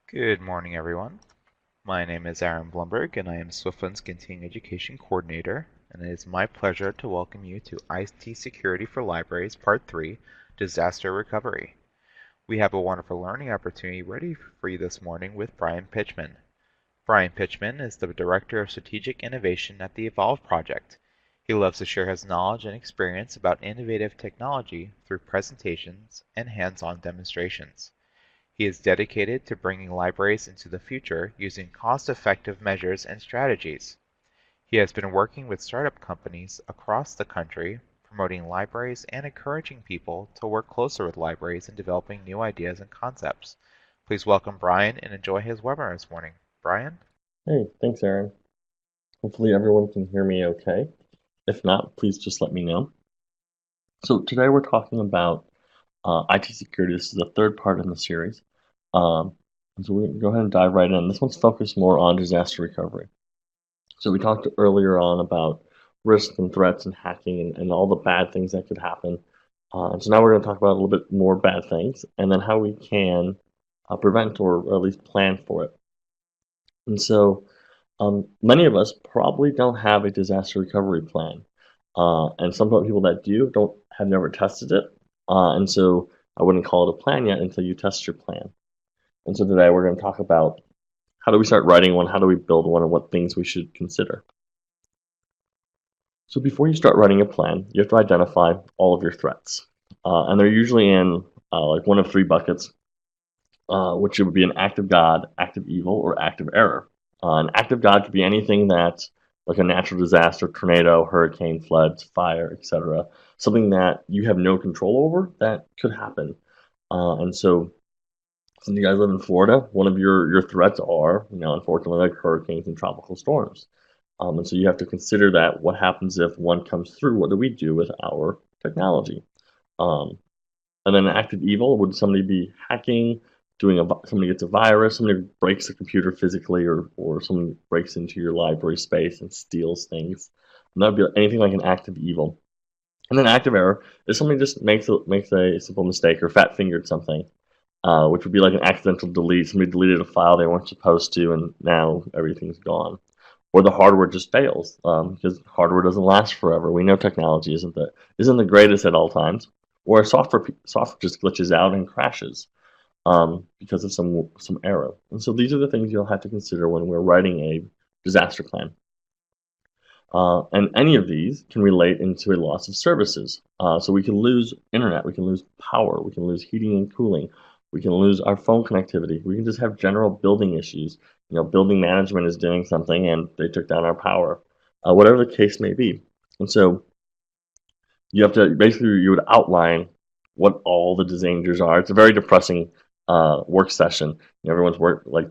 Good morning, everyone. My name is Aaron Blumberg, and I am Swiftland's Continuing Education Coordinator, and it is my pleasure to welcome you to IT Security for Libraries Part 3, Disaster Recovery. We have a wonderful learning opportunity ready for you this morning with Brian Pitchman. Brian Pitchman is the Director of Strategic Innovation at the Evolve Project. He loves to share his knowledge and experience about innovative technology through presentations and hands-on demonstrations. He is dedicated to bringing libraries into the future using cost-effective measures and strategies. He has been working with startup companies across the country, promoting libraries and encouraging people to work closer with libraries in developing new ideas and concepts. Please welcome Brian and enjoy his webinar this morning. Brian? Hey, thanks, Aaron. Hopefully everyone can hear me okay. If not, please just let me know. So today we're talking about IT security. This is the third part in the series. So we're going to go ahead and dive right in. This one's focused more on disaster recovery. So we talked earlier on about risks and threats and hacking and all the bad things that could happen. And so now we're going to talk about a little bit more bad things and then how we can prevent or at least plan for it. And so many of us probably don't have a disaster recovery plan. And some people that do don't have never tested it. And so I wouldn't call it a plan yet until you test your plan. And so today we're going to talk about how do we start writing one, how do we build one, and what things we should consider. So before you start writing a plan, you have to identify all of your threats. And they're usually in like one of three buckets, which would be an act of God, act of evil, or act of error. An act of God could be anything that, like a natural disaster, tornado, hurricane, floods, fire, etc., something that you have no control over that could happen. And so, since you guys live in Florida, one of your threats are, unfortunately, like hurricanes and tropical storms. And so you have to consider that what happens if one comes through? What do we do with our technology? Um, and then an act of evil, would somebody be hacking, somebody gets a virus, somebody breaks the computer physically, or someone breaks into your library space and steals things. And that would be anything like an act of evil. And then act of error is somebody just makes a simple mistake or fat fingered something, which would be like an accidental delete. Somebody deleted a file they weren't supposed to, and now everything's gone. Or the hardware just fails because hardware doesn't last forever. We know technology isn't the greatest at all times. Or software just glitches out and crashes because of some error. And so these are the things you'll have to consider when we're writing a disaster plan. And any of these can relate into a loss of services. So we can lose internet, we can lose power, we can lose heating and cooling, we can lose our phone connectivity. We can just have general building issues. Building management is doing something and they took down our power, whatever the case may be. And so you would outline what all the dangers are. It's a very depressing work session. Everyone's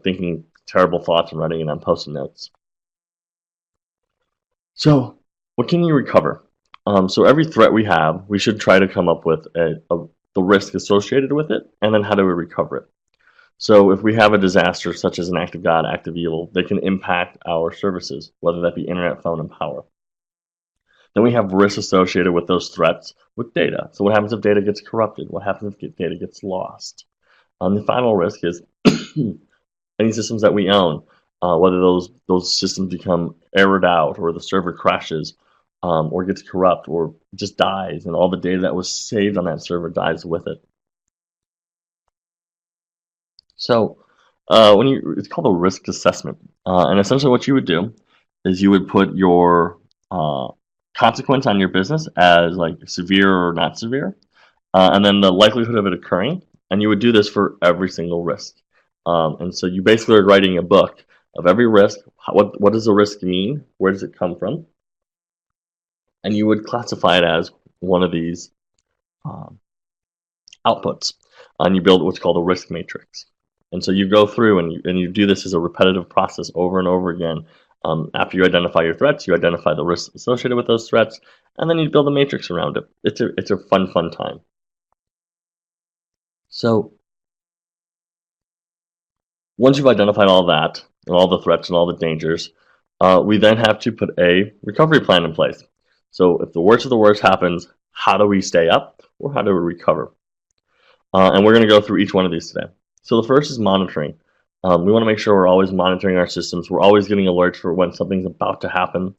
thinking terrible thoughts and writing it on post-it notes. So, what can you recover? So every threat we have, we should try to come up with the risk associated with it, and then how do we recover it? So if we have a disaster such as an act of God, act of evil, they can impact our services, whether that be internet, phone, and power. Then we have risks associated with those threats with data. So what happens if data gets corrupted? What happens if data gets lost? The final risk is any systems that we own, whether those systems become errored out or the server crashes or gets corrupt or just dies and all the data that was saved on that server dies with it. So it's called a risk assessment. And essentially what you would do is you would put your consequence on your business as like severe or not severe, and then the likelihood of it occurring. And you would do this for every single risk. And so you basically are writing a book of every risk. What does the risk mean? Where does it come from? And you would classify it as one of these um, outputs. And you build what's called a risk matrix. And so you go through and you do this as a repetitive process over and over again. After you identify your threats, you identify the risks associated with those threats, and then you build a matrix around it. It's a fun time. So once you've identified all that, and all the threats and all the dangers, we then have to put a recovery plan in place. So if the worst of the worst happens, how do we stay up or how do we recover? And we're going to go through each one of these today. So the first is monitoring. We want to make sure we're always monitoring our systems. We're always getting alerts for when something's about to happen.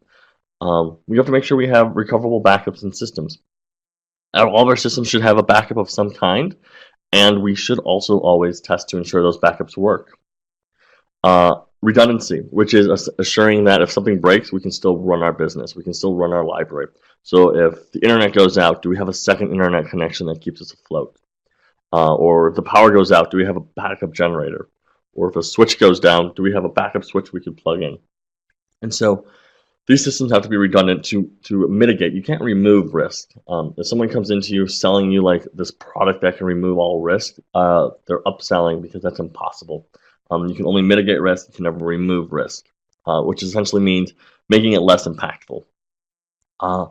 We have to make sure we have recoverable backups and systems. All of our systems should have a backup of some kind, and we should also always test to ensure those backups work. Redundancy, which is assuring that if something breaks, we can still run our business. We can still run our library. So if the internet goes out, do we have a second internet connection that keeps us afloat? Or if the power goes out, do we have a backup generator? Or if a switch goes down, do we have a backup switch we can plug in? And so these systems have to be redundant to mitigate. You can't remove risk. If someone comes into you selling you like this product that can remove all risk, they're upselling because that's impossible. You can only mitigate risk, you can never remove risk, which essentially means making it less impactful. And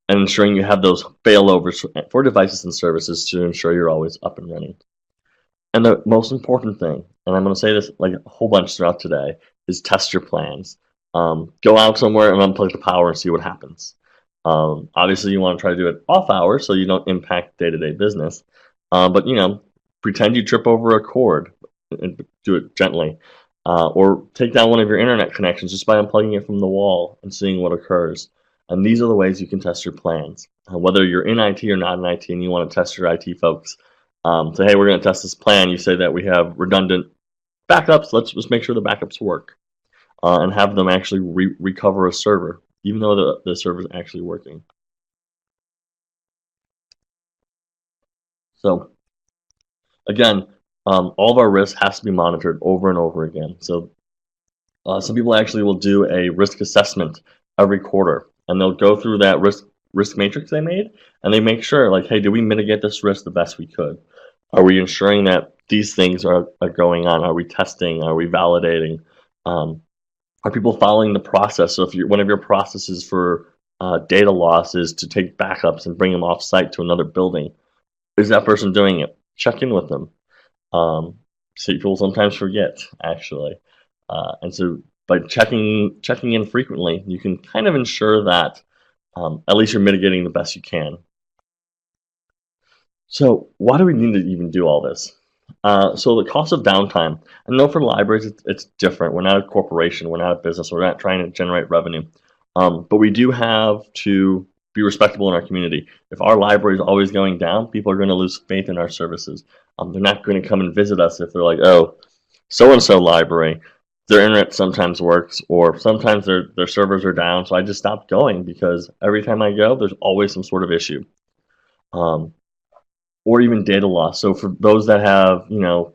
ensuring you have those failovers for devices and services to ensure you're always up and running. And the most important thing, and I'm going to say this like a whole bunch throughout today, is test your plans. Go out somewhere and unplug the power and see what happens. Obviously, you want to try to do it off hours so you don't impact day-to-day business. But pretend you trip over a cord and do it gently. Or take down one of your internet connections just by unplugging it from the wall and seeing what occurs. And these are the ways you can test your plans. Whether you're in IT or not in IT and you want to test your IT folks, say, hey, we're going to test this plan. You say that we have redundant backups. Let's just make sure the backups work. And have them actually recover a server, even though the server is actually working. So, again, all of our risk has to be monitored over and over again. So, some people actually will do a risk assessment every quarter, and they'll go through that risk matrix they made, and they make sure, like, hey, did we mitigate this risk the best we could? Are we ensuring that these things are going on? Are we testing? Are we validating? Are people following the process? So if one of your processes for data loss is to take backups and bring them off site to another building, is that person doing it? Check in with them. So people sometimes forget, actually. And so by checking in frequently, you can kind of ensure that at least you're mitigating the best you can. So why do we need to even do all this? So the cost of downtime, I know for libraries it's different. We're not a corporation, we're not a business, we're not trying to generate revenue. But we do have to be respectable in our community. If our library is always going down, people are going to lose faith in our services. They're not going to come and visit us if they're like, oh, so-and-so library, their internet sometimes works, or sometimes their servers are down, so I just stopped going because every time I go, there's always some sort of issue. Or even data loss. So for those that have,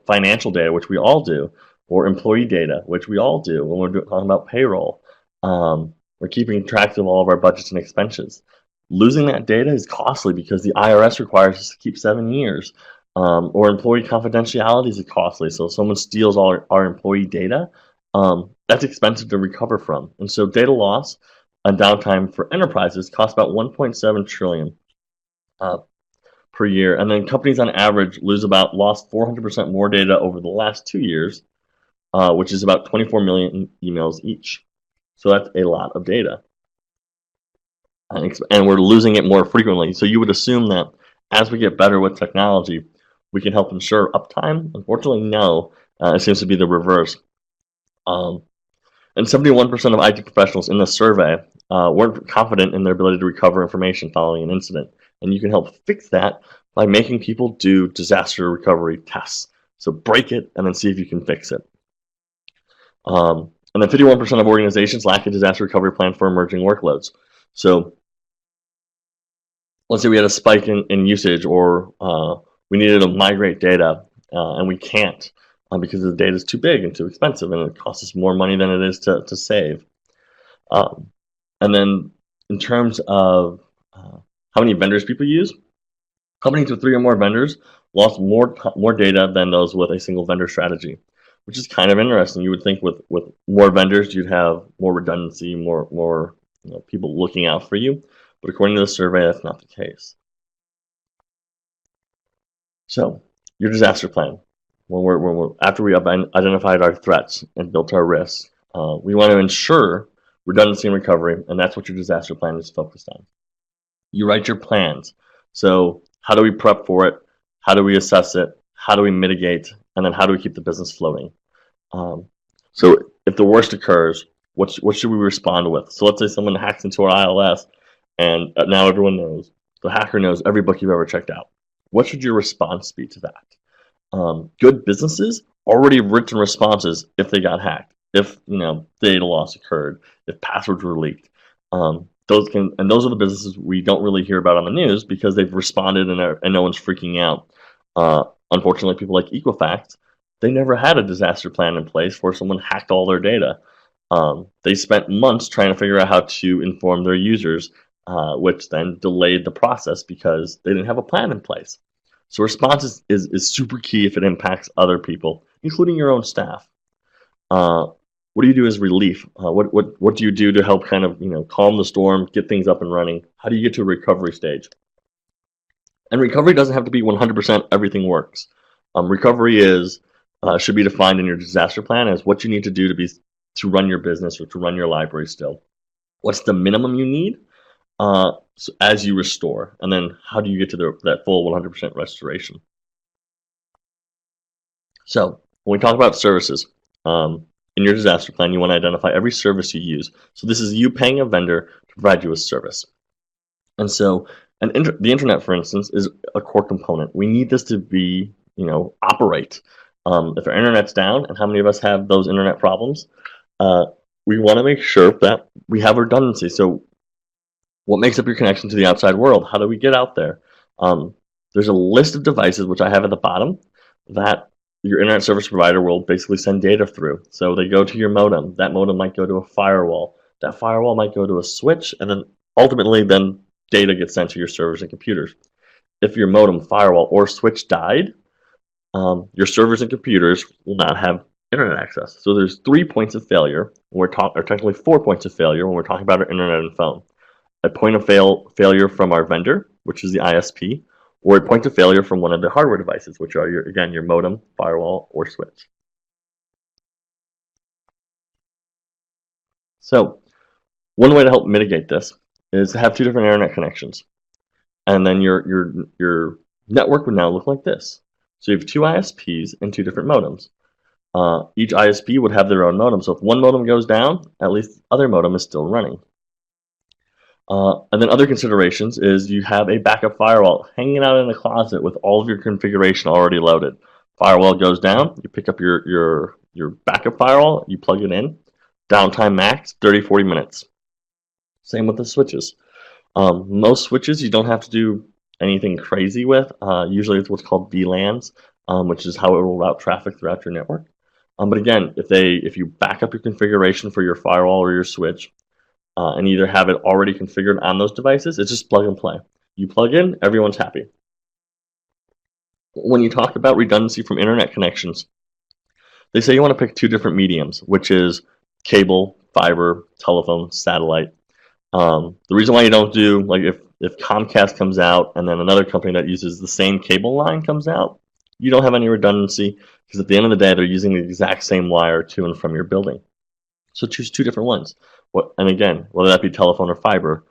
financial data, which we all do, or employee data, which we all do when we're talking about payroll, we're keeping track of all of our budgets and expenses. Losing that data is costly because the IRS requires us to keep 7 years. Or employee confidentiality is costly. So if someone steals all our employee data, that's expensive to recover from. And so data loss and downtime for enterprises costs about $1.7 trillion. Per year, and then companies on average lost 400% more data over the last 2 years, which is about 24 million emails each. So that's a lot of data, and we're losing it more frequently. So you would assume that as we get better with technology, we can help ensure uptime. Unfortunately, no. It seems to be the reverse. And 71% of IT professionals in the survey weren't confident in their ability to recover information following an incident. And you can help fix that by making people do disaster recovery tests. So break it and then see if you can fix it. And then 51% of organizations lack a disaster recovery plan for emerging workloads. So let's say we had a spike in usage, or we needed to migrate data and we can't because the data is too big and too expensive and it costs us more money than it is to save. And then in terms of how many vendors people use, companies with 3 or more vendors lost more data than those with a single vendor strategy, which is kind of interesting. You would think with more vendors, you'd have more redundancy, more people looking out for you. But according to the survey, that's not the case. So your disaster plan. After we identified our threats and built our risks, we want to ensure redundancy and recovery, and that's what your disaster plan is focused on. You write your plans. So how do we prep for it? How do we assess it? How do we mitigate? And then how do we keep the business floating? So if the worst occurs, what should we respond with? So let's say someone hacks into our ILS, and now everyone knows, the hacker knows every book you've ever checked out. What should your response be to that? Good businesses already have written responses if they got hacked, if data loss occurred, if passwords were leaked. Those are the businesses we don't really hear about on the news because they've responded and no one's freaking out. Unfortunately, people like Equifax, they never had a disaster plan in place where someone hacked all their data. They spent months trying to figure out how to inform their users, which then delayed the process because they didn't have a plan in place. So response is super key if it impacts other people, including your own staff. What do you do as relief? What do you do to help kind of calm the storm, get things up and running? How do you get to a recovery stage? And recovery doesn't have to be 100% everything works. Recovery should be defined in your disaster plan as what you need to do to run your business or to run your library still. What's the minimum you need so as you restore? And then how do you get to that full 100% restoration? So when we talk about services, in your disaster plan, you want to identify every service you use. So this is you paying a vendor to provide you a service. And so the internet, for instance, is a core component. We need this to be, operate. If our internet's down, and how many of us have those internet problems, we want to make sure that we have redundancy. So what makes up your connection to the outside world? How do we get out there? There's a list of devices, which I have at the bottom, that your internet service provider will basically send data through. So they go to your modem. That modem might go to a firewall. That firewall might go to a switch, and then ultimately data gets sent to your servers and computers. If your modem, firewall, or switch died, your servers and computers will not have internet access. So there's 3 points of failure, or technically 4 points of failure when we're talking about our internet and phone. A point of failure from our vendor, which is the ISP, or a point of failure from one of the hardware devices, which are your modem, firewall, or switch. So one way to help mitigate this is to have 2 different internet connections. And then your network would now look like this. So you have 2 ISPs and 2 different modems. Each ISP would have their own modem. So if one modem goes down, at least the other modem is still running. And then other considerations is you have a backup firewall hanging out in the closet with all of your configuration already loaded. Firewall goes down, you pick up your backup firewall, you plug it in. Downtime max, 30-40 minutes. Same with the switches. Most switches you don't have to do anything crazy with. Usually it's what's called VLANs, which is how it will route traffic throughout your network. But again, if you back up your configuration for your firewall or your switch, and either have it already configured on those devices, it's just plug and play. You plug in, everyone's happy. When you talk about redundancy from internet connections, they say you want to pick 2 different mediums, which is cable, fiber, telephone, satellite. The reason why you don't do, like if Comcast comes out and then another company that uses the same cable line comes out, you don't have any redundancy because at the end of the day, they're using the exact same wire to and from your building. So choose 2 different ones. And again, whether that be telephone or fiber,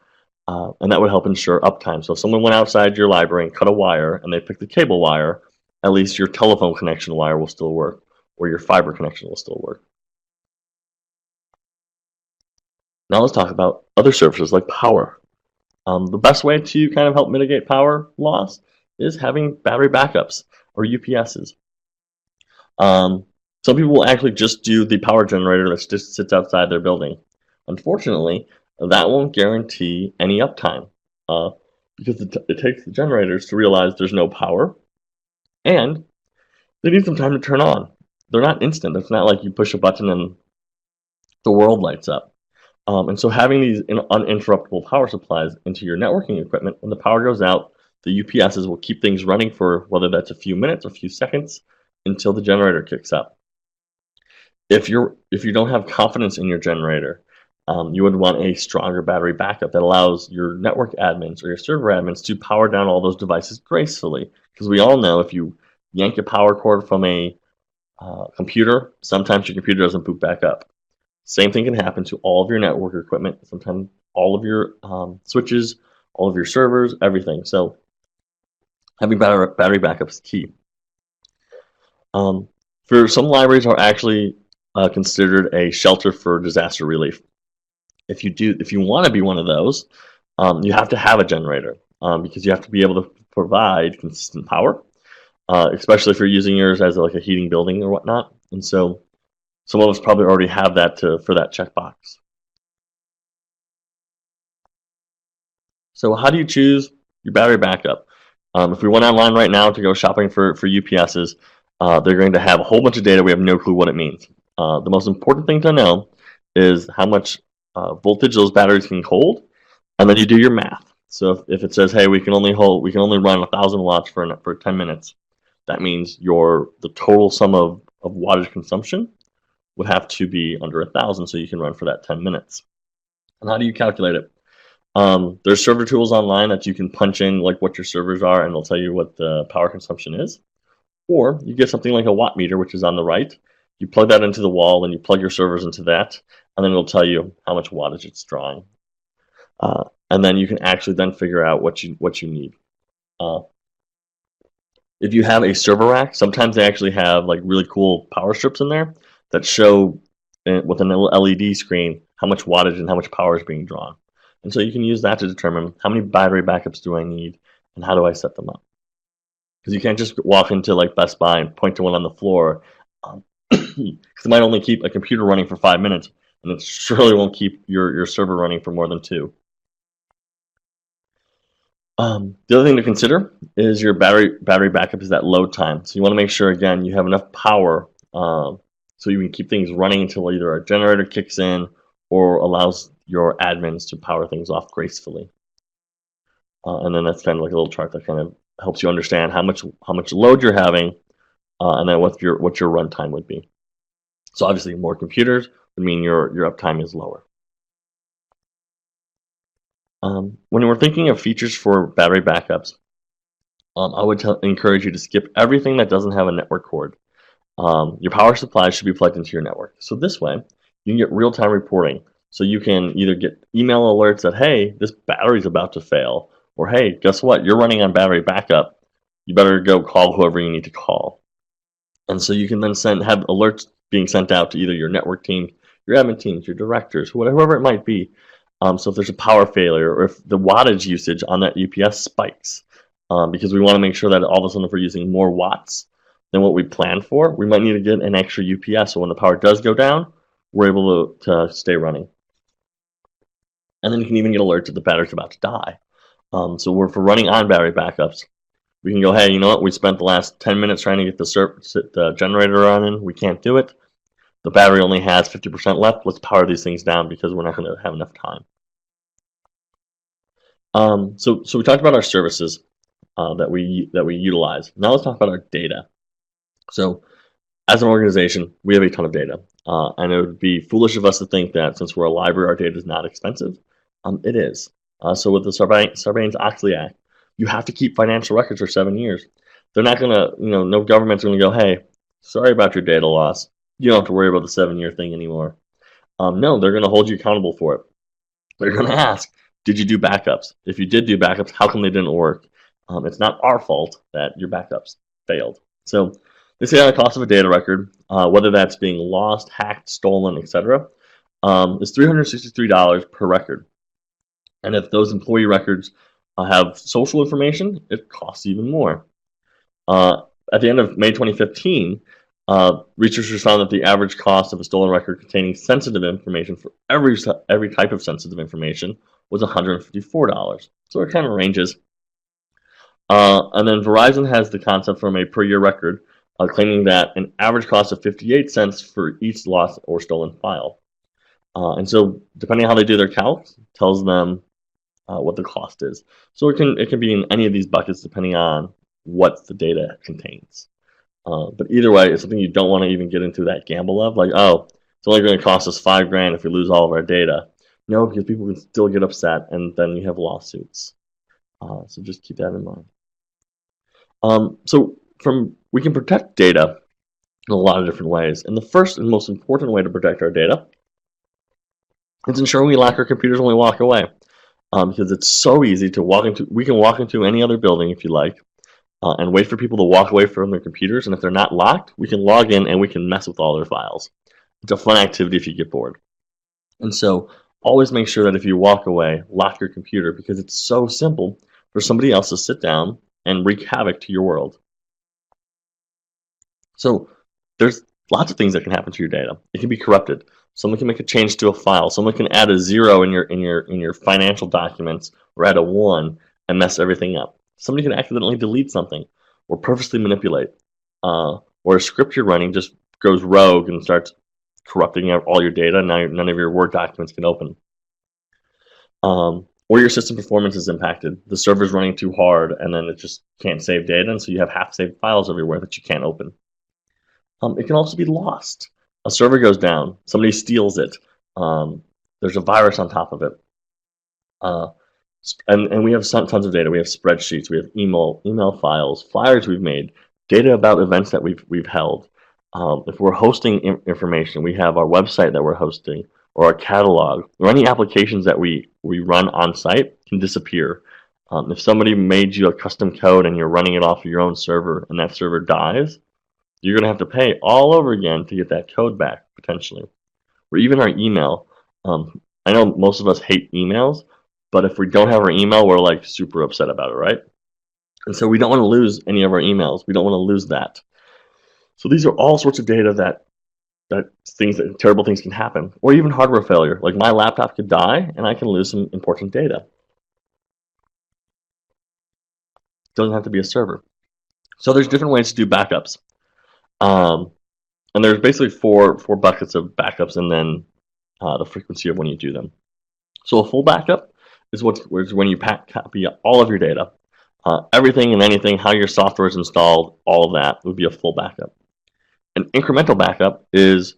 and that would help ensure uptime. So if someone went outside your library and cut a wire and they picked the cable wire, at least your telephone connection wire will still work, or your fiber connection will still work. Now let's talk about other services like power. The best way to kind of help mitigate power loss is having battery backups or UPSs. Some people will actually just do the power generator that just sits outside their building. Unfortunately, that won't guarantee any uptime because it takes the generators to realize there's no power, and they need some time to turn on. They're not instant. It's not like you push a button and the world lights up. And so having these uninterruptible power supplies into your networking equipment, when the power goes out, the UPSs will keep things running for whether that's a few minutes or a few seconds until the generator kicks up. If you don't have confidence in your generator, you would want a stronger battery backup that allows your network admins or your server admins to power down all those devices gracefully. Because we all know if you yank a power cord from a computer, sometimes your computer doesn't boot back up. Same thing can happen to all of your network equipment, sometimes all of your switches, all of your servers, everything. So having battery backup is key. For some libraries are actually considered a shelter for disaster relief. If you want to be one of those, you have to have a generator because you have to be able to provide consistent power, especially if you're using yours as like a heating building or whatnot. And so some of us probably already have that for that checkbox. So how do you choose your battery backup? If we went online right now to go shopping for UPSs, they're going to have a whole bunch of data. We have no clue what it means. The most important thing to know is how much voltage those batteries can hold, and then you do your math. So if it says, hey, we can only run 1,000 watts for 10 minutes, that means the total sum of wattage consumption would have to be under 1,000 so you can run for that 10 minutes. And how do you calculate it? There's server tools online that you can punch in like what your servers are, and they'll tell you what the power consumption is. Or you get something like a watt meter, which is on the right. You plug that into the wall, and you plug your servers into that, and then it'll tell you how much wattage it's drawing. And then you can actually then figure out what you need. If you have a server rack, sometimes they actually have like really cool power strips in there that show with an LED screen how much wattage and how much power is being drawn. And so you can use that to determine how many battery backups do I need and how do I set them up. Because you can't just walk into like Best Buy and point to one on the floor, because it might only keep a computer running for 5 minutes, and it surely won't keep your server running for more than 2. The other thing to consider is your battery backup is that load time. So you want to make sure, again, you have enough power so you can keep things running until either a generator kicks in or allows your admins to power things off gracefully. And then that's kind of like a little chart that kind of helps you understand how much load you're having, and then what your runtime would be. So obviously, more computers would mean your uptime is lower. When we're thinking of features for battery backups, I would encourage you to skip everything that doesn't have a network cord. Your power supply should be plugged into your network. So this way, you can get real-time reporting. So you can either get email alerts that, hey, this battery's about to fail, or hey, guess what? You're running on battery backup. You better go call whoever you need to call. And so you can then have alerts being sent out to either your network team, your admin teams, your directors, whoever it might be. So if there's a power failure or if the wattage usage on that UPS spikes, because we want to make sure that all of a sudden if we're using more watts than what we planned for, we might need to get an extra UPS. So when the power does go down, we're able to stay running. And then you can even get alerts if the battery's about to die. So if we're running on battery backups, we can go, hey, you know what? We spent the last 10 minutes trying to get the generator running. We can't do it. The battery only has 50% left. Let's power these things down because we're not going to have enough time. So we talked about our services that we utilize. Now let's talk about our data. So as an organization, we have a ton of data. And it would be foolish of us to think that since we're a library, our data is not expensive. It is. So with the Sarbanes-Oxley Act, you have to keep financial records for 7 years. They're not going to, no government's going to go, hey, sorry about your data loss. You don't have to worry about the 7-year thing anymore. No, they're going to hold you accountable for it. They're going to ask, did you do backups? If you did do backups, how come they didn't work? It's not our fault that your backups failed. So they say on the cost of a data record, whether that's being lost, hacked, stolen, etc., is $363 per record. And if those employee records have social information, it costs even more. At the end of May 2015, researchers found that the average cost of a stolen record containing sensitive information for every type of sensitive information was $154. So it kind of ranges. And then Verizon has the concept from a per year record, claiming that an average cost of 58 cents for each lost or stolen file. And so depending on how they do their calcs, tells them what the cost is. So it can be in any of these buckets depending on what the data contains. But either way, it's something you don't want to even get into that gamble of, like, oh, it's only going to cost us $5,000 if we lose all of our data. No, because people can still get upset, and then you have lawsuits. So just keep that in mind. We can protect data in a lot of different ways. And the first and most important way to protect our data is ensuring we lock our computers when we walk away. Because it's so easy to walk into, we can walk into any other building if you like, and wait for people to walk away from their computers. And if they're not locked, we can log in and we can mess with all their files. It's a fun activity if you get bored. And so always make sure that if you walk away, lock your computer, because it's so simple for somebody else to sit down and wreak havoc to your world. So there's lots of things that can happen to your data. It can be corrupted. Someone can make a change to a file. Someone can add a 0 in your financial documents, or add a 1 and mess everything up. Somebody can accidentally delete something or purposely manipulate. Or a script you're running just goes rogue and starts corrupting all your data. Now none of your Word documents can open. Or your system performance is impacted. The server's running too hard, and then it just can't save data, and so you have half-saved files everywhere that you can't open. It can also be lost. A server goes down. Somebody steals it. There's a virus on top of it. And we have tons of data. We have spreadsheets. We have email files, flyers we've made, data about events that we've held. If we're hosting information, we have our website that we're hosting, or our catalog, or any applications that we run on site can disappear. If somebody made you a custom code and you're running it off of your own server and that server dies, you're going to have to pay all over again to get that code back, potentially. Or even our email. I know most of us hate emails, but if we don't have our email, we're like super upset about it, right? And so we don't want to lose any of our emails. We don't want to lose that. So these are all sorts of data that terrible things can happen. Or even hardware failure. Like my laptop could die and I can lose some important data. It doesn't have to be a server. So there's different ways to do backups. And there's basically four buckets of backups, and then the frequency of when you do them. So a full backup is when you copy all of your data. Everything and anything, how your software is installed, all of that would be a full backup. An incremental backup is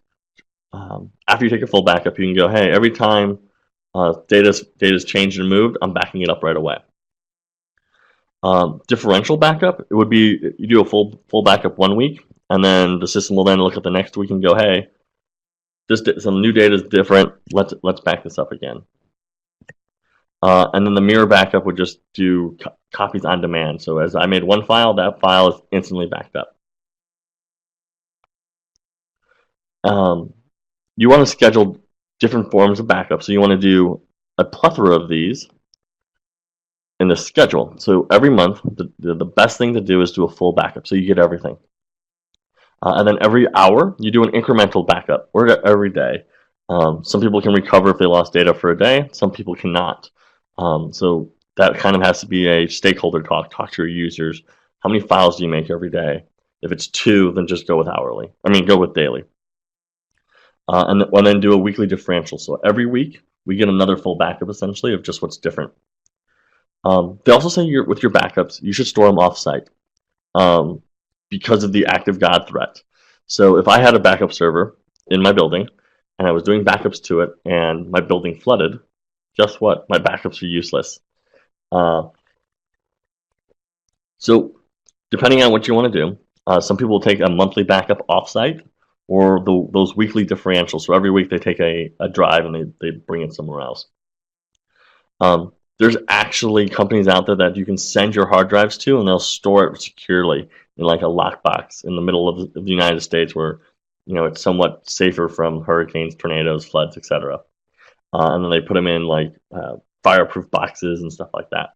after you take a full backup, you can go, hey, every time data's changed and moved, I'm backing it up right away. Differential backup, it would be you do a full backup 1 week, and then the system will then look at the next week and go, hey, some new data is different. Let's back this up again. And then the mirror backup would just do copies on demand. So as I made one file, that file is instantly backed up. You want to schedule different forms of backup. So you want to do a plethora of these in the schedule. So every month, the best thing to do is do a full backup, so you get everything. And then every hour, you do an incremental backup, or every day. Some people can recover if they lost data for a day. Some people cannot. So that kind of has to be a stakeholder talk. Talk to your users. How many files do you make every day? If it's 2, then just go with daily. And then do a weekly differential. So every week, we get another full backup, essentially, of just what's different. They also say with your backups, you should store them off-site because of the active God threat. So if I had a backup server in my building and I was doing backups to it and my building flooded, guess what? My backups are useless. So depending on what you want to do, some people take a monthly backup off-site, or those weekly differentials. So every week they take a drive and they bring it somewhere else. There's actually companies out there that you can send your hard drives to, and they'll store it securely in like a lockbox in the middle of the United States, where it's somewhat safer from hurricanes, tornadoes, floods, etc. And then they put them in like fireproof boxes and stuff like that.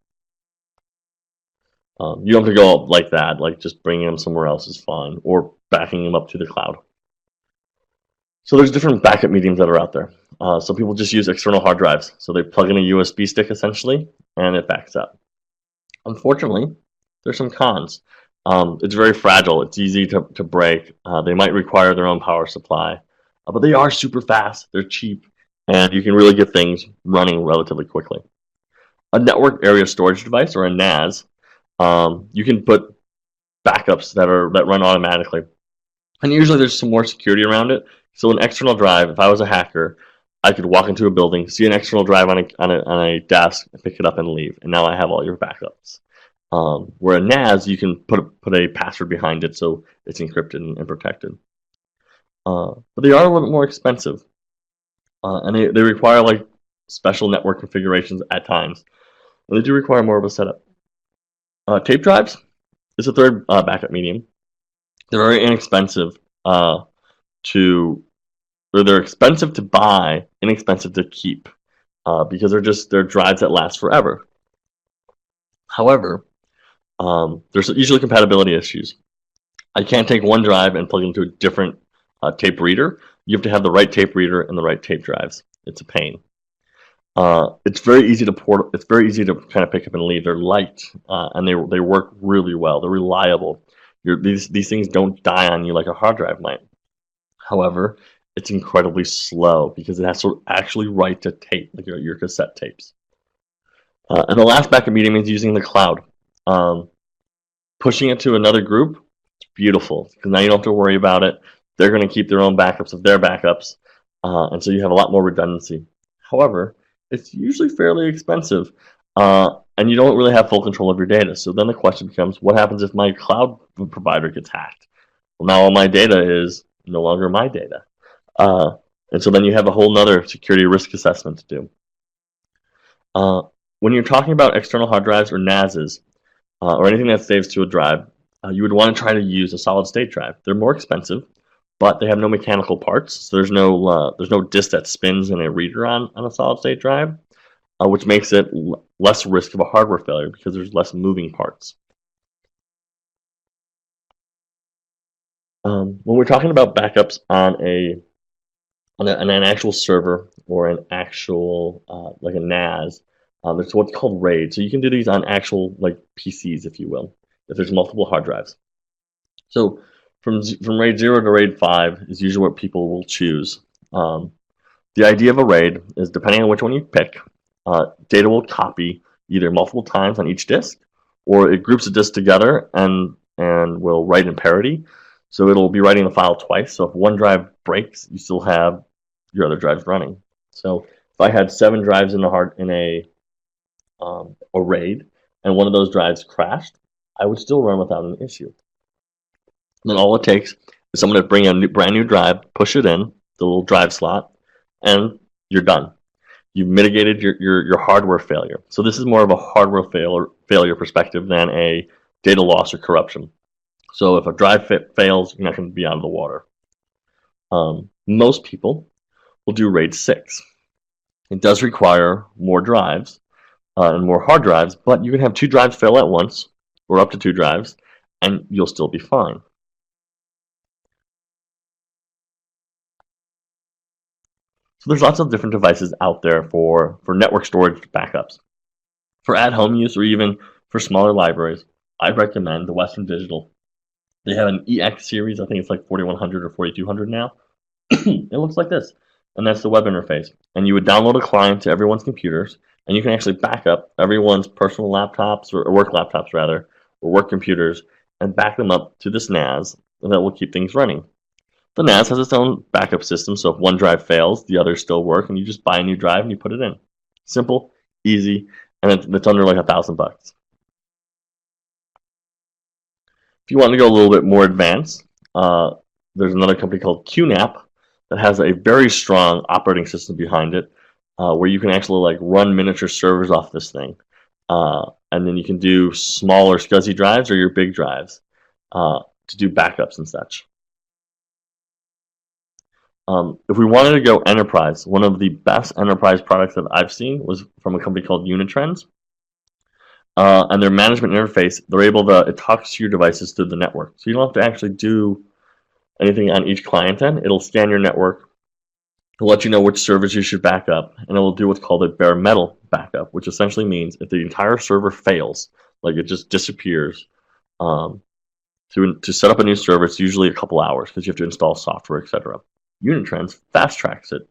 You don't have to go up like that. Like just bringing them somewhere else is fine, or backing them up to the cloud. So there's different backup mediums that are out there. So people just use external hard drives. So they plug in a USB stick essentially, and it backs up. Unfortunately, there's some cons. It's very fragile. It's easy to break. They might require their own power supply, but they are super fast. They're cheap, and you can really get things running relatively quickly. A network area storage device, or a NAS, you can put backups that run automatically, and usually there's some more security around it. So an external drive, if I was a hacker, I could walk into a building, see an external drive on a desk, pick it up and leave, and now I have all your backups. Where a NAS, you can put a password behind it, so it's encrypted and protected. But they are a little bit more expensive, and they require like special network configurations at times, and they do require more of a setup. Tape drives is a third backup medium. They're very inexpensive to they're expensive to buy, inexpensive to keep, because they're drives that last forever. However, there's usually compatibility issues. I can't take one drive and plug it into a different tape reader. You have to have the right tape reader and the right tape drives. It's a pain. It's very easy to port. It's very easy to kind of pick up and leave. They're light, and they work really well. They're reliable. These things don't die on you like a hard drive might. However, it's incredibly slow because it has to actually write to tape, like your cassette tapes. And the last backup medium is using the cloud. Pushing it to another group, it's beautiful because now you don't have to worry about it. They're going to keep their own backups of their backups, and so you have a lot more redundancy. However, it's usually fairly expensive, and you don't really have full control of your data. So then the question becomes, what happens if my cloud provider gets hacked? Well, now all my data is no longer my data. And so then you have a whole nother security risk assessment to do. When you're talking about external hard drives or NASs, or anything that saves to a drive, you would want to try to use a solid state drive. They're more expensive, but they have no mechanical parts, so there's no disk that spins in a reader on a solid state drive, which makes it less risk of a hardware failure because there's less moving parts. When we're talking about backups on an actual server or an actual like a NAS, there's what's called RAID. So you can do these on actual like PCs, if you will, if there's multiple hard drives. So from RAID 0 to RAID 5 is usually what people will choose. The idea of a RAID is, depending on which one you pick, data will copy either multiple times on each disk, or it groups the disks together and will write in parity. So it'll be writing the file twice. So if one drive breaks, you still have your other drives running. So if I had 7 drives in a RAID and one of those drives crashed, I would still run without an issue. Then all it takes is someone to bring a brand new drive, push it in the little drive slot, and you're done. You've mitigated your hardware failure. So this is more of a hardware failure perspective than a data loss or corruption. So if a drive fails, you're not going to be out of the water. Most people will do RAID 6. It does require more drives and more hard drives, but you can have 2 drives fail at once, or up to 2 drives, and you'll still be fine. So there's lots of different devices out there for network storage backups. For at-home use or even for smaller libraries, I recommend the Western Digital. They have an EX series, I think it's like 4100 or 4200 now. It looks like this, and that's the web interface. And you would download a client to everyone's computers, and you can actually back up everyone's personal laptops, or work laptops rather, or work computers, and back them up to this NAS, and that will keep things running. The NAS has its own backup system, so if one drive fails, the others still work, and you just buy a new drive and you put it in. Simple, easy, and it's under like $1,000. If you want to go a little bit more advanced, there's another company called QNAP that has a very strong operating system behind it, where you can actually like run miniature servers off this thing, and then you can do smaller SCSI drives or your big drives to do backups and such. If we wanted to go enterprise, one of the best enterprise products that I've seen was from a company called Unitrends. And their management interface, it talks to your devices through the network. So you don't have to actually do anything on each client end. It'll scan your network, it'll let you know which servers you should back up, and it will do what's called a bare metal backup, which essentially means if the entire server fails, like it just disappears, to set up a new server, it's usually a couple hours because you have to install software, etc. Unitrends fast tracks it.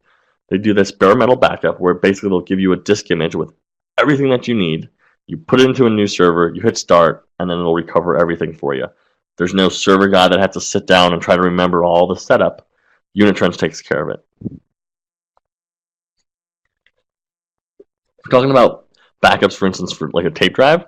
They do this bare metal backup where basically they'll give you a disk image with everything that you need. You put it into a new server, you hit start, and then it'll recover everything for you. There's no server guy that has to sit down and try to remember all the setup. Unitrends takes care of it. If we're talking about backups, for instance, for like a tape drive,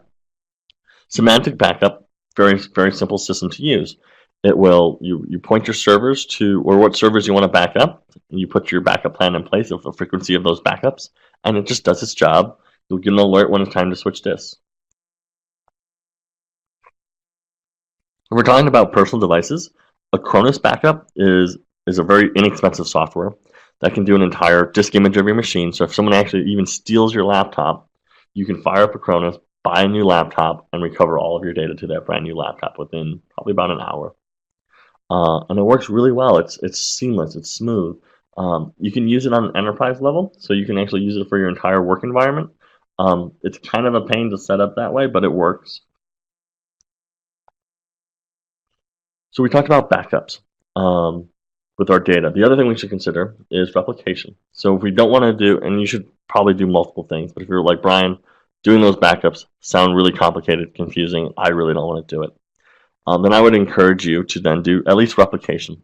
Symantec Backup, very, very simple system to use. It will, you point your servers to, or what servers you want to back up, and you put your backup plan in place of the frequency of those backups, and it just does its job. You'll get an alert when it's time to switch disks. When we're talking about personal devices, Acronis Backup is is a very inexpensive software that can do an entire disk image of your machine. So if someone actually even steals your laptop, you can fire up Acronis, buy a new laptop, and recover all of your data to that brand new laptop within probably about an hour. And it works really well. It's seamless. It's smooth. You can use it on an enterprise level, so you can actually use it for your entire work environment. It's kind of a pain to set up that way, but it works. So we talked about backups with our data. The other thing we should consider is replication. So if we don't want to do, and you should probably do multiple things, but if you're like Brian, doing those backups sound really complicated, confusing, I really don't want to do it. Then I would encourage you to then do at least replication,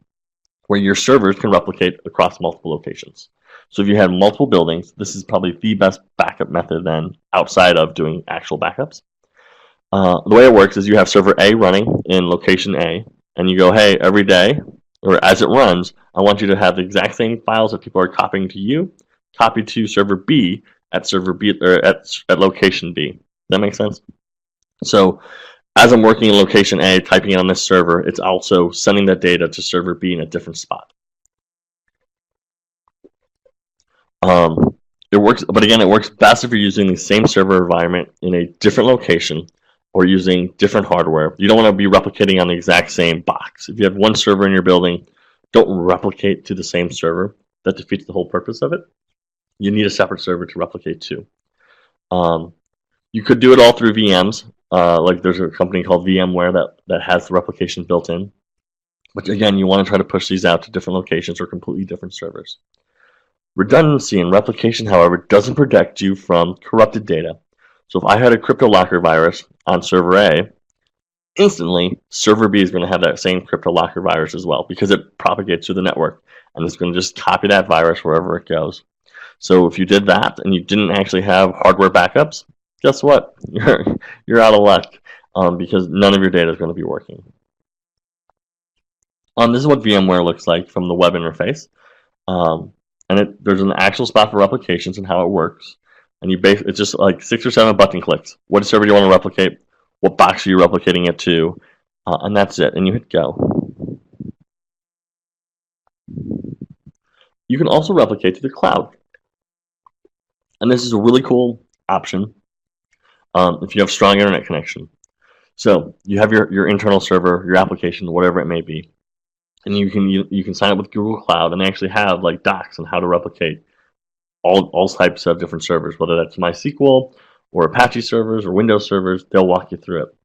where your servers can replicate across multiple locations. So if you have multiple buildings, this is probably the best backup method then outside of doing actual backups. The way it works is you have server A running in location A, and you go, hey, every day, or as it runs, I want you to have the exact same files that people are copying to you, copied to server B at server B or at location B. Does that make sense? So as I'm working in location A, typing it on this server, it's also sending that data to server B in a different spot. It works, but again, it works best if you're using the same server environment in a different location or using different hardware. You don't want to be replicating on the exact same box. If you have one server in your building, don't replicate to the same server. That defeats the whole purpose of it. You need a separate server to replicate to. You could do it all through VMs. Like there's a company called VMware that has the replication built in. But again, you want to try to push these out to different locations or completely different servers. Redundancy and replication, however, doesn't protect you from corrupted data. So if I had a CryptoLocker virus on server A, instantly server B is going to have that same CryptoLocker virus as well because it propagates through the network and it's going to just copy that virus wherever it goes. So if you did that and you didn't actually have hardware backups, guess what? You're out of luck because none of your data is going to be working. This is what VMware looks like from the web interface. There's an actual spot for replications and how it works. And it's just like 6 or 7 button clicks. What server do you want to replicate? What box are you replicating it to? And that's it. And you hit go. You can also replicate to the cloud. And this is a really cool option if you have strong internet connection. So you have your internal server, your application, whatever it may be. And you can sign up with Google Cloud and they actually have like docs on how to replicate all types of different servers, whether that's MySQL or Apache servers or Windows servers. They'll walk you through it.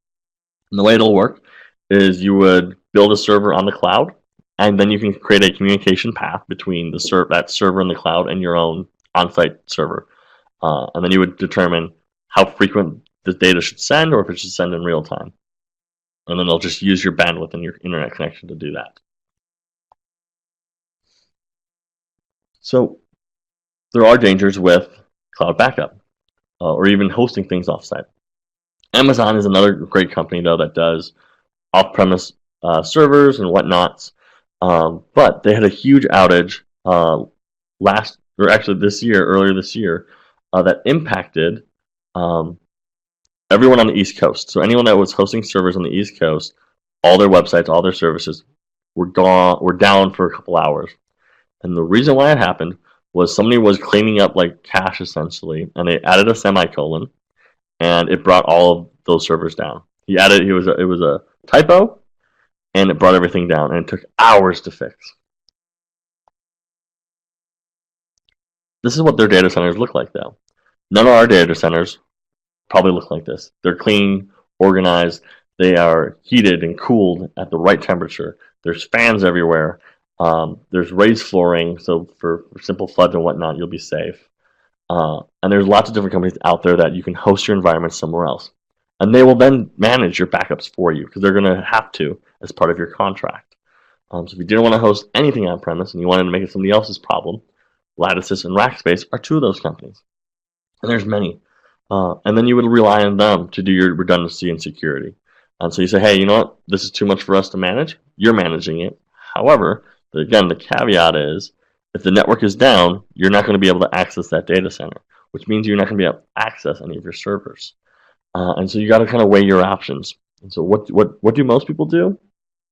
And the way it'll work is you would build a server on the cloud, and then you can create a communication path between that server in the cloud and your own on-site server. And then you would determine how frequent the data should send or if it should send in real time. And then they'll just use your bandwidth and your internet connection to do that. So there are dangers with cloud backup or even hosting things offsite. Amazon is another great company, though, that does off-premise servers and whatnots. But they had a huge outage earlier this year, that impacted everyone on the East Coast. So anyone that was hosting servers on the East Coast, all their websites, all their services were down for a couple hours. And the reason why it happened was somebody was cleaning up like cache essentially, and they added a semicolon, and it brought all of those servers down. It was a typo, and it brought everything down, and it took hours to fix. This is what their data centers look like, though. None of our data centers probably look like this. They're clean, organized. They are heated and cooled at the right temperature. There's fans everywhere. There's raised flooring, so for simple floods and whatnot, you'll be safe. And there's lots of different companies out there that you can host your environment somewhere else. And they will then manage your backups for you because they're going to have to as part of your contract. So if you didn't want to host anything on premise and you wanted to make it somebody else's problem, Lattice and Rackspace are two of those companies. And there's many. And then you would rely on them to do your redundancy and security. And so you say, hey, you know what? This is too much for us to manage. You're managing it. However, again, the caveat is if the network is down, you're not going to be able to access that data center, which means you're not going to be able to access any of your servers. And so you got to kind of weigh your options. And so what do most people do?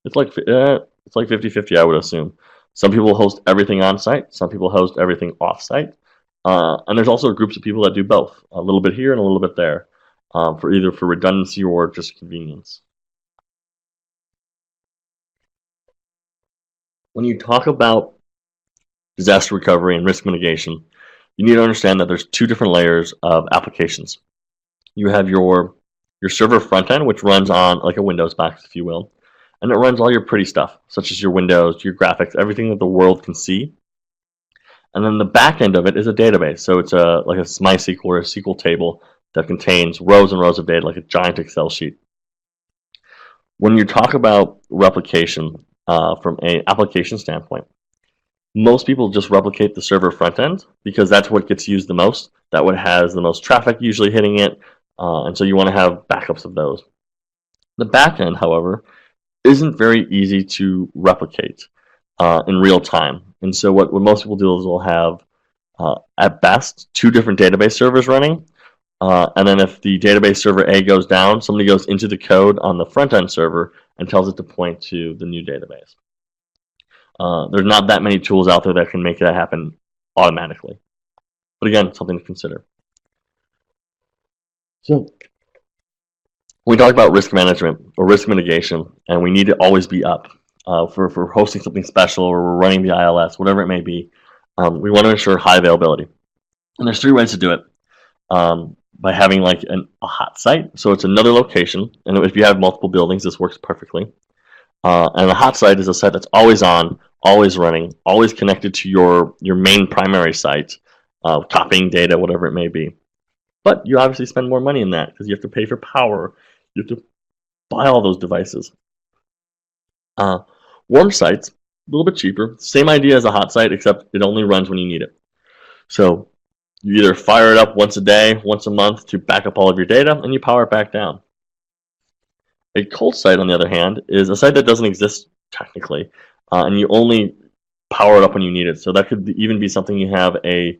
It's like 50-50, I would assume. Some people host everything on site. Some people host everything off site. And there's also groups of people that do both, a little bit here and a little bit there, for either for redundancy or just convenience. When you talk about disaster recovery and risk mitigation, you need to understand that there's two different layers of applications. You have your server front end, which runs on like a Windows box, if you will, and it runs all your pretty stuff, such as your windows, your graphics, everything that the world can see. And then the back end of it is a database. So it's like a MySQL or a SQL table that contains rows and rows of data, like a giant Excel sheet. When you talk about replication from an application standpoint, most people just replicate the server front end because that's what gets used the most. That one has the most traffic usually hitting it, and so you want to have backups of those. The back end, however, isn't very easy to replicate in real time. And so what most people do is they'll have, at best, two different database servers running. And then if the database server A goes down, somebody goes into the code on the front-end server and tells it to point to the new database. There's not that many tools out there that can make that happen automatically. But again, something to consider. So when we talk about risk management or risk mitigation, and we need to always be up for hosting something special or we're running the ILS, whatever it may be, we want to ensure high availability. And there's three ways to do it. By having like a hot site, so it's another location, and if you have multiple buildings, this works perfectly. And a hot site is a site that's always on, always running, always connected to your main primary site, copying data, whatever it may be. But you obviously spend more money in that because you have to pay for power, you have to buy all those devices. Warm sites, a little bit cheaper, same idea as a hot site, except it only runs when you need it. So you either fire it up once a day, once a month to back up all of your data, and you power it back down. A cold site, on the other hand, is a site that doesn't exist technically, and you only power it up when you need it. So that could even be something you have a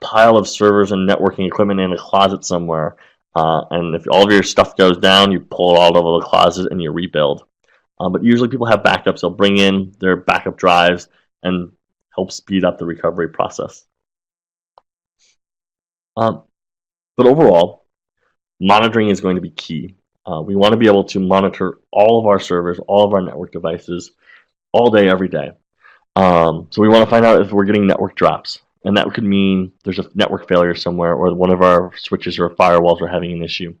pile of servers and networking equipment in a closet somewhere, and if all of your stuff goes down, you pull it all over the closet and you rebuild. But usually people have backups. They'll bring in their backup drives and help speed up the recovery process. But overall, monitoring is going to be key. We want to be able to monitor all of our servers, all of our network devices, all day, every day. So we want to find out if we're getting network drops. And that could mean there's a network failure somewhere, or one of our switches or firewalls are having an issue.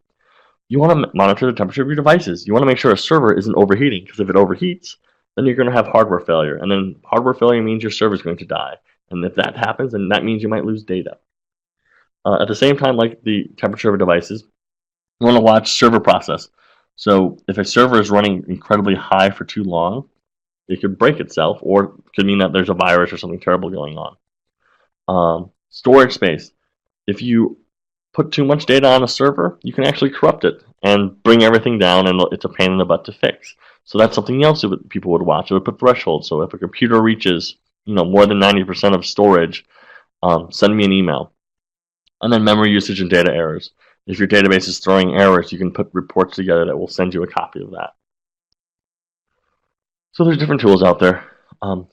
You want to monitor the temperature of your devices. You want to make sure a server isn't overheating, because if it overheats, then you're going to have hardware failure. And then hardware failure means your server is going to die. And if that happens, then that means you might lose data. At the same time, like the temperature of devices, you want to watch server process. So if a server is running incredibly high for too long, it could break itself, or it could mean that there's a virus or something terrible going on. Storage space. If you put too much data on a server, you can actually corrupt it and bring everything down, and it's a pain in the butt to fix. So that's something else that people would watch. It would put thresholds. So if a computer reaches, more than 90% of storage, send me an email. And then memory usage and data errors. If your database is throwing errors, you can put reports together that will send you a copy of that. So there's different tools out there.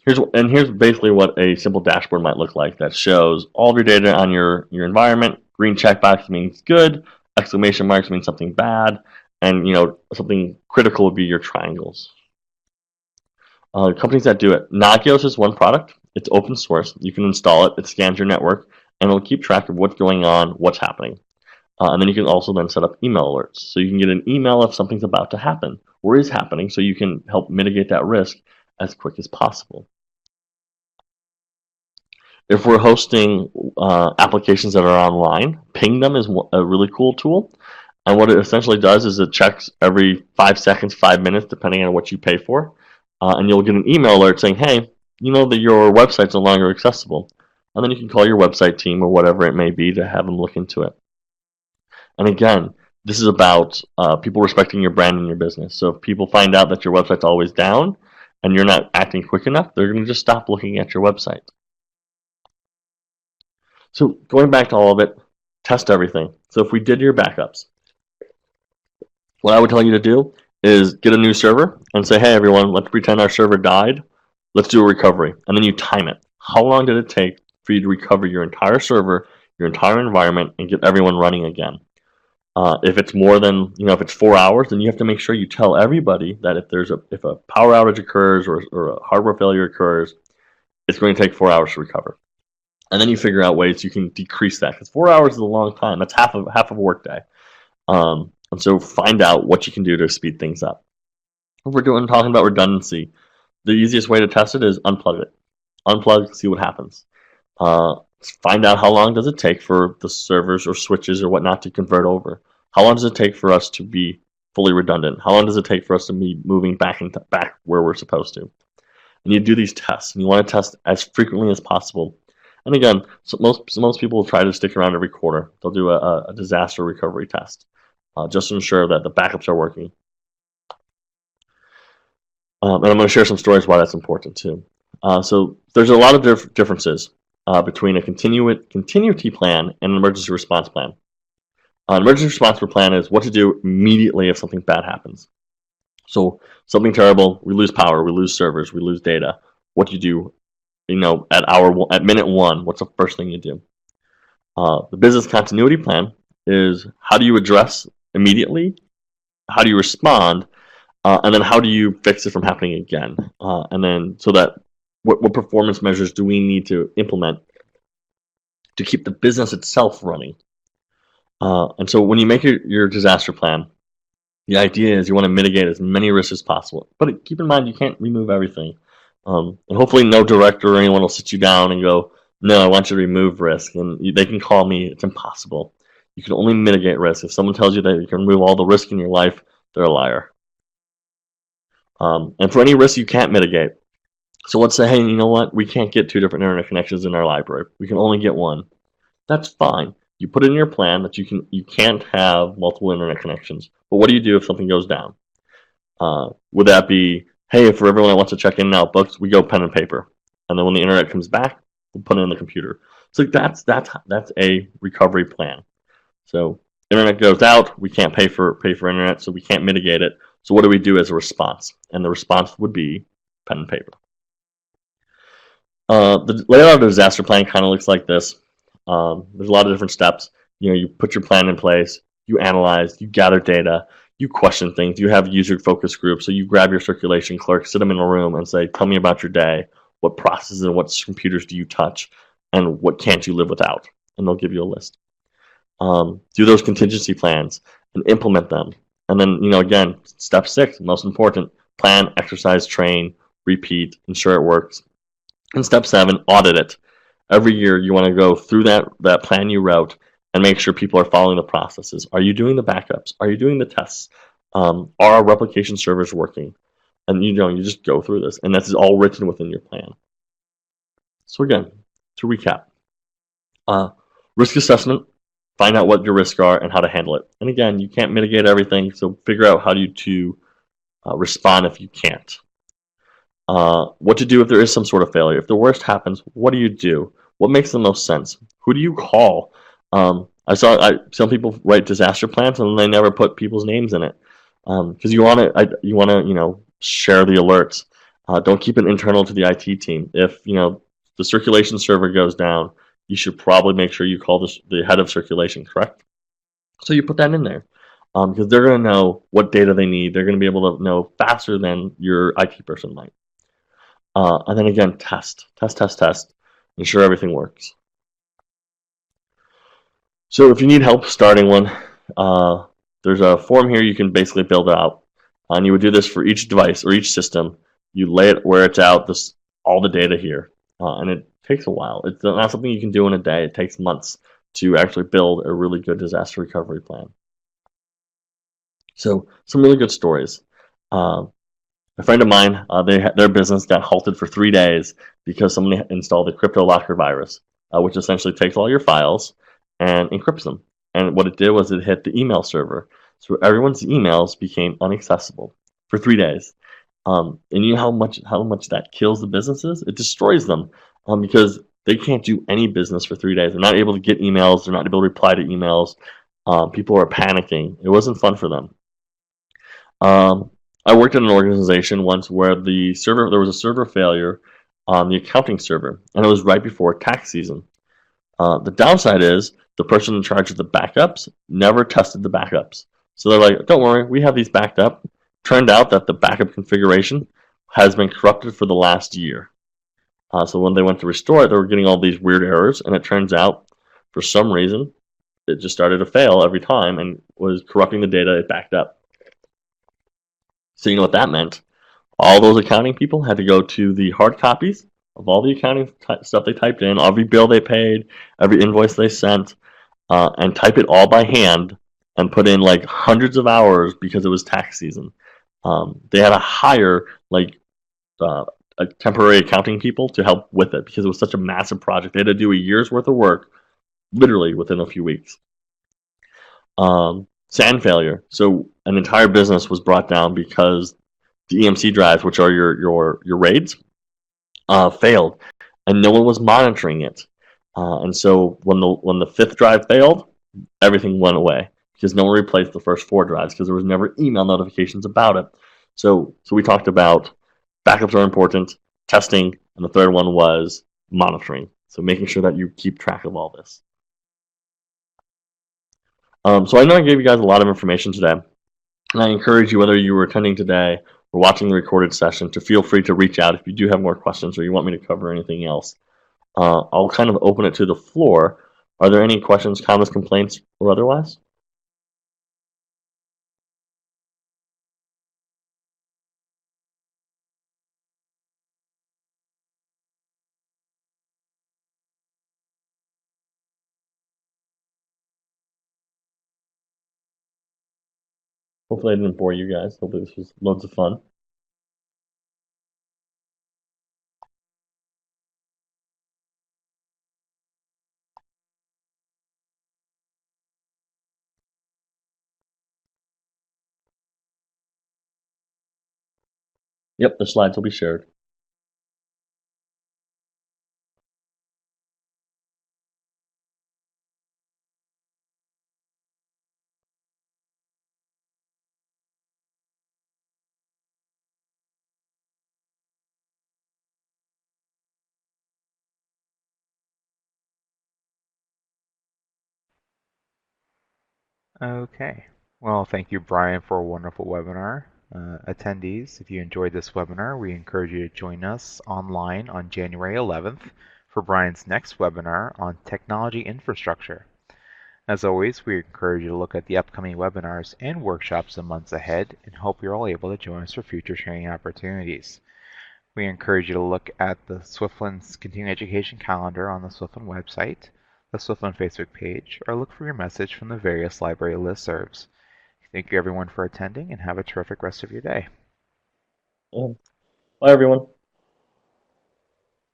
Here's basically what a simple dashboard might look like that shows all of your data on your environment. Green checkbox means good, exclamation marks means something bad, and something critical would be your triangles. Companies that do it. Nagios is one product. It's open source. You can install it. It scans your network, and it'll keep track of what's going on, what's happening. And then you can also then set up email alerts. So you can get an email if something's about to happen or is happening, so you can help mitigate that risk as quick as possible. If we're hosting applications that are online, Pingdom is a really cool tool. And what it essentially does is it checks every 5 seconds, 5 minutes, depending on what you pay for. And you'll get an email alert saying, hey, you know that your website's no longer accessible. And then you can call your website team or whatever it may be to have them look into it. And again, this is about people respecting your brand and your business. So if people find out that your website's always down and you're not acting quick enough, they're going to just stop looking at your website. So going back to all of it, test everything. So if we did your backups, what I would tell you to do is get a new server and say, hey everyone, let's pretend our server died. let's do a recovery. And then you time it. How long did it take for you to recover your entire server, your entire environment, and get everyone running again? If it's more than, if it's 4 hours, then you have to make sure you tell everybody that if a power outage occurs or a hardware failure occurs, it's going to take 4 hours to recover. And then you figure out ways you can decrease that, because 4 hours is a long time. That's half of a workday. And so find out what you can do to speed things up. If we're talking about redundancy, the easiest way to test it is unplug it. Unplug, see what happens. Find out how long does it take for the servers or switches or whatnot to convert over. How long does it take for us to be fully redundant? How long does it take for us to be moving back where we're supposed to? And you do these tests, and you want to test as frequently as possible. And again, so most people will try to stick around every quarter. They'll do a disaster recovery test just to ensure that the backups are working. And I'm going to share some stories why that's important too. So there's a lot of differences between a continuity plan and an emergency response plan. An emergency response plan is what to do immediately if something bad happens. So something terrible, we lose power, we lose servers, we lose data. What do you do? At minute one, what's the first thing you do? The business continuity plan is how do you address immediately? How do you respond? And then how do you fix it from happening again? And then so that what performance measures do we need to implement to keep the business itself running? And so when you make your disaster plan, the idea is you want to mitigate as many risks as possible. But keep in mind, you can't remove everything. And hopefully no director or anyone will sit you down and go, no, I want you to remove risk. And they can call me. It's impossible. You can only mitigate risk. If someone tells you that you can remove all the risk in your life, they're a liar. And for any risk you can't mitigate. So let's say, hey, you know what? We can't get 2 different internet connections in our library. We can only get 1. That's fine. You put it in your plan that you can't have multiple internet connections. But what do you do if something goes down? Would that be, hey, for everyone that wants to check in and out books, we go pen and paper. And then when the internet comes back, we'll put it in the computer. So that's a recovery plan. So internet goes out, we can't pay for internet, so we can't mitigate it. So what do we do as a response? And the response would be pen and paper. The layout of a disaster plan kind of looks like this. There's a lot of different steps. You put your plan in place, you analyze, you gather data, you question things, you have user focus groups. So you grab your circulation clerk, sit them in a room and say, tell me about your day. What processes and what computers do you touch? And what can't you live without? And they'll give you a list. Do those contingency plans and implement them. And then, again, step 6, most important, plan, exercise, train, repeat, ensure it works. And step 7, audit it. Every year you want to go through that plan you wrote and make sure people are following the processes. Are you doing the backups? Are you doing the tests? Are our replication servers working? And you just go through this, and that's all written within your plan. So again, to recap, risk assessment, find out what your risks are and how to handle it. And again, you can't mitigate everything, so figure out how to respond if you can't. What to do if there is some sort of failure. If the worst happens, what do you do? What makes the most sense? Who do you call? Some people write disaster plans and they never put people's names in it because you want to share the alerts. Don't keep it internal to the IT team. If the circulation server goes down, you should probably make sure you call the head of circulation, correct? So you put that in there because they're going to know what data they need. They're going to be able to know faster than your IT person might. And then again, test. Ensure everything works. So if you need help starting one, there's a form here you can basically build it out. And you would do this for each device or each system. You lay it where it's out, all the data here. And it takes a while. It's not something you can do in a day. It takes months to actually build a really good disaster recovery plan. So some really good stories. A friend of mine, their business got halted for 3 days because someone installed the CryptoLocker virus, which essentially takes all your files and encrypts them. And what it did was it hit the email server. So everyone's emails became inaccessible for 3 days. And you know how much that kills the businesses? It destroys them because they can't do any business for 3 days. They're not able to get emails. They're not able to reply to emails. People are panicking. It wasn't fun for them. I worked in an organization once where there was a server failure on the accounting server, and it was right before tax season. The downside is the person in charge of the backups never tested the backups. So they're like, don't worry, we have these backed up. Turned out that the backup configuration has been corrupted for the last year. So when they went to restore it, they were getting all these weird errors, and it turns out, for some reason, it just started to fail every time and was corrupting the data it backed up. So you know what that meant? All those accounting people had to go to the hard copies of all the accounting stuff they typed in, every bill they paid, every invoice they sent, and type it all by hand and put in like hundreds of hours because it was tax season. They had to hire like a temporary accounting people to help with it because it was such a massive project. They had to do a year's worth of work literally within a few weeks. SAN failure. So an entire business was brought down because the EMC drives, which are your RAIDs, failed, and no one was monitoring it. And so when the fifth drive failed, everything went away because no one replaced the first four drives because there was never email notifications about it. So we talked about backups are important, testing, and the third one was monitoring. So making sure that you keep track of all this. So I know I gave you guys a lot of information today, and I encourage you, whether you were attending today or watching the recorded session, to feel free to reach out if you do have more questions or you want me to cover anything else. I'll kind of open it to the floor. Are there any questions, comments, complaints, or otherwise? Hopefully I didn't bore you guys. Hopefully this was loads of fun. Yep, the slides will be shared. Okay. Well, thank you, Brian, for a wonderful webinar. Attendees, if you enjoyed this webinar, we encourage you to join us online on January 11th for Brian's next webinar on technology infrastructure. As always, we encourage you to look at the upcoming webinars and workshops in months ahead and hope you're all able to join us for future training opportunities. We encourage you to look at the Swiftland's continuing education calendar on the Swiftland website, the Swiftland Facebook page, or look for your message from the various library listservs. Thank you everyone for attending and have a terrific rest of your day. Bye everyone.